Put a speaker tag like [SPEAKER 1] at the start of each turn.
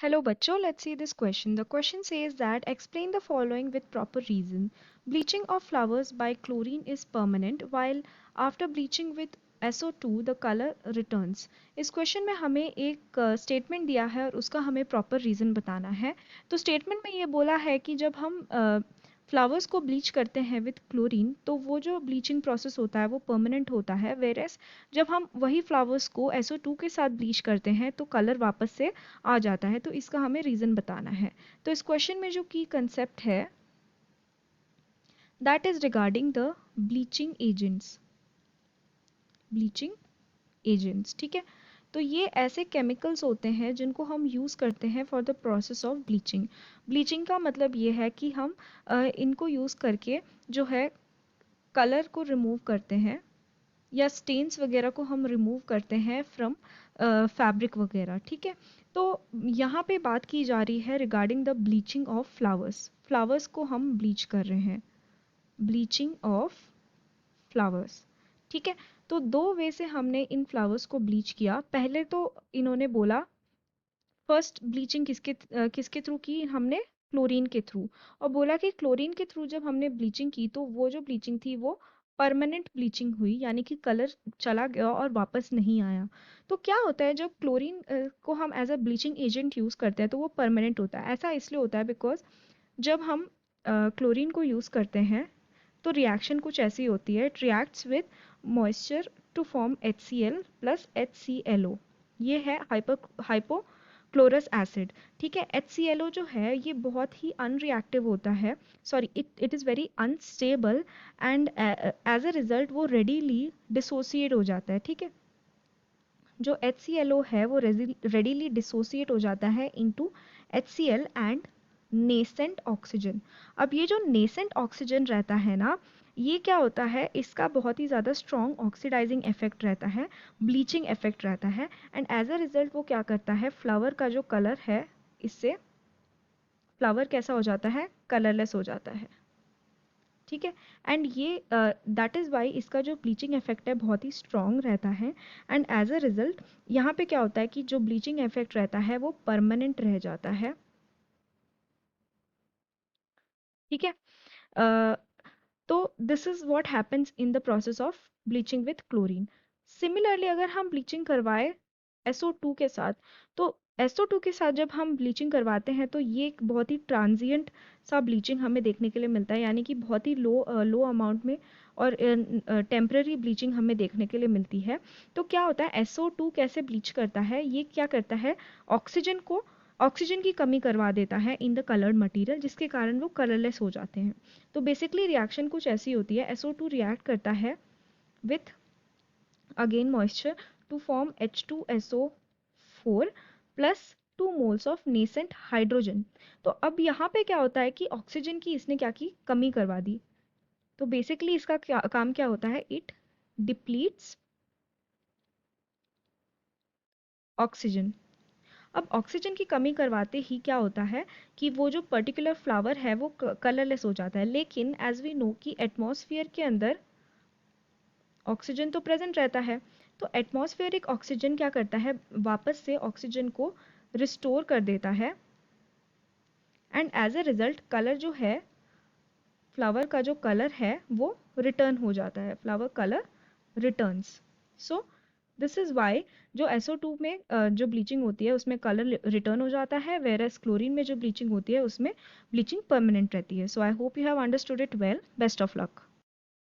[SPEAKER 1] Hello bachcho, let's see this question. The question says that explain the following with proper reason. Bleaching of flowers by chlorine is permanent while after bleaching with SO2 the color returns. इस question में हमें एक statement दिया है और उसका हमें proper reason बताना है. तो स्टेटमेंट में ये बोला है कि जब हम फ्लावर्स को ब्लीच करते हैं विथ क्लोरीन तो वो जो ब्लीचिंग प्रोसेस होता है वो परमानेंट होता है, वेरेस जब हम वही फ्लावर्स को SO2 के साथ ब्लीच करते हैं तो कलर वापस से आ जाता है. तो इसका हमें रीज़न बताना है. तो इस क्वेश्चन में जो की कंसेप्ट है that is regarding the bleaching agents. Bleaching agents, ठीक है. तो ये ऐसे केमिकल्स होते हैं जिनको हम यूज़ करते हैं for the process of bleaching. Bleaching का मतलब ये है कि हम इनको यूज़ करके जो है कलर को रिमूव करते हैं या स्टेन्स वगैरह को हम रिमूव करते हैं फ्रॉम फैब्रिक वगैरह, ठीक है. तो यहाँ पे बात की जा रही है regarding the bleaching of flowers. Flowers को हम ब्लीच कर रहे हैं, ब्लीचिंग ऑफ फ्लावर्स, ठीक है. तो दो वे से हमने इन फ्लावर्स को ब्लीच किया. पहले तो इन्होंने बोला फर्स्ट ब्लीचिंग किसके थ्रू की हमने, क्लोरीन के थ्रू, और बोला कि क्लोरीन के थ्रू जब हमने ब्लीचिंग की तो वो जो ब्लीचिंग थी वो परमानेंट ब्लीचिंग हुई, यानी कि कलर चला गया और वापस नहीं आया. तो क्या होता है जब क्लोरीन को हम as a bleaching agent use करते हैं तो वो परमानेंट होता है. ऐसा इसलिए होता है बिकॉज जब हम क्लोरीन को यूज़ करते हैं तो रिएक्शन कुछ ऐसी होती है, it reacts with moisture to form HCl plus HClO. ये है हाइपोक्लोरस एसिड, ठीक है. HClO जो है ये बहुत ही अनरिएक्टिव होता है, sorry it is very unstable and as a result वो रेडीली डिसोसिएट हो जाता है, ठीक है. जो HClO है वो रेडीली डिसोसिएट हो जाता है into HCl and nascent oxygen. अब ये जो नेसेंट ऑक्सीजन रहता है ना, ये क्या होता है, इसका बहुत ही ज़्यादा स्ट्रॉन्ग ऑक्सीडाइजिंग इफेक्ट रहता है, ब्लीचिंग इफेक्ट रहता है, एंड एज अ रिजल्ट वो क्या करता है, फ्लावर का जो कलर है इससे फ्लावर कैसा हो जाता है, कलरलेस हो जाता है, ठीक है. एंड ये दैट इज़ वाई इसका जो ब्लीचिंग इफेक्ट है बहुत ही स्ट्रॉन्ग रहता है. एंड एज अ रिजल्ट यहाँ पे क्या होता है कि जो ब्लीचिंग इफेक्ट रहता है वो परमानेंट रह जाता है, ठीक है. तो this is what happens in the process of bleaching with chlorine. Similarly अगर हम ब्लीचिंग करवाए SO2 के साथ, तो SO2 के साथ जब हम ब्लीचिंग करवाते हैं तो ये एक बहुत ही ट्रांजिएंट सा ब्लीचिंग हमें देखने के लिए मिलता है, यानी कि बहुत ही लो अमाउंट में और टेम्पररी ब्लीचिंग हमें देखने के लिए मिलती है. तो क्या होता है, SO2 कैसे ब्लीच करता है, ये क्या करता है, ऑक्सीजन की कमी करवा देता है इन द कलर्ड मटेरियल, जिसके कारण वो कलरलेस हो जाते हैं. तो बेसिकली रिएक्शन कुछ ऐसी होती है, SO2 रिएक्ट करता है with again moisture to form H2SO4 plus 2 moles of nascent hydrogen. तो अब यहाँ पे क्या होता है कि ऑक्सीजन की इसने क्या की, कमी करवा दी. तो बेसिकली इसका काम क्या होता है, इट डिप्लीट्स ऑक्सीजन. अब ऑक्सीजन की कमी करवाते ही क्या होता है कि वो जो पर्टिकुलर फ्लावर है वो कलरलेस हो जाता है. लेकिन एज वी नो कि एटमॉस्फेयर के अंदर ऑक्सीजन तो प्रेजेंट रहता है, तो एटमॉस्फेरिक ऑक्सीजन क्या करता है, वापस से ऑक्सीजन को रिस्टोर कर देता है, and as a result colour जो है, फ्लावर का जो कलर है वो रिटर्न हो जाता है, flower colour returns. So this is why जो SO2 में जो ब्लीचिंग होती है उसमें कलर रिटर्न हो जाता है, वेरएस क्लोरीन में जो ब्लीचिंग होती है उसमें ब्लीचिंग परमानेंट रहती है. So I hope you have understood it well. Best of luck.